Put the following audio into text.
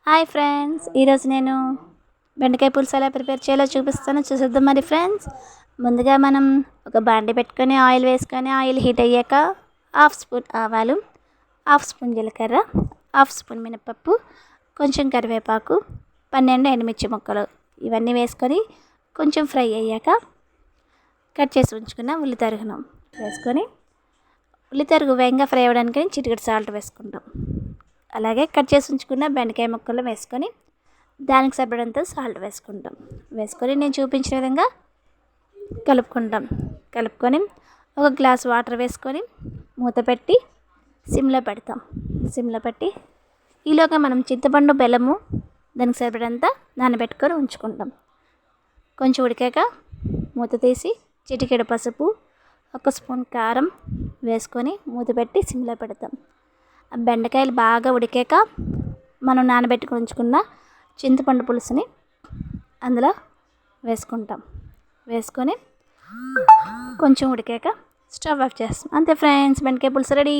Hi friends, ఈరోజు నేను బెండకాయ పులుసు ఎలా ప్రిపేర్ చేయాలో చూపిస్తాను. చూసేద్దాం మరి ఫ్రెండ్స్. ముందుగా మనం ఒక బాండి పెట్టుకొని ఆయిల్ వేసుకొని ఆయిల్ హీట్ అయ్యాక 1/2 స్పూన్ ఆవాలు, 1/2 స్పూన్ జీలకర్ర, 1/2 స్పూన్ మినపప్పు, కొంచెం కరివేపాకు, 12 ఎండుమిర్చి ముక్కలు ఇవన్నీ వేసుకొని కొంచెం ఫ్రై అయ్యాక కట్ చేసి ఉంచుకున్న ఉల్లి తరుగును వేసుకొని ఉల్లి తరుగు వేగంగా ఫ్రై అవ్వడానికి చిటికెడు సాల్ట్ వేసుకుంటాం. అలాగే కట్ చేసి ఉంచుకున్న బెండకాయ ముక్కలు వేసుకొని దానికి సరిపడంత సాల్ట్ వేసుకొని నేను చూపించిన విధంగా కలుపుకొని ఒక గ్లాస్ వాటర్ వేసుకొని మూత పెట్టి సిమ్లో పెట్టి ఈలోగా మనం చింతపండు బెల్లము దానికి సరిపడంత నానబెట్టుకొని ఉంచుకుంటాం. కొంచెం ఉడికాక మూత తీసి చిటికెడు పసుపు, 1 స్పూన్ కారం వేసుకొని మూత పెట్టి సిమ్లో పెడతాం. ఆ బెండకాయలు బాగా ఉడికాక మనం నానబెట్టుకుని ఉంచుకున్న చింతపండు పులుసుని అందులో వేసుకొని కొంచెం ఉడికాక స్టవ్ ఆఫ్ చేస్తాం. అంతే ఫ్రెండ్స్, బెండకాయ పులుసు రెడీ.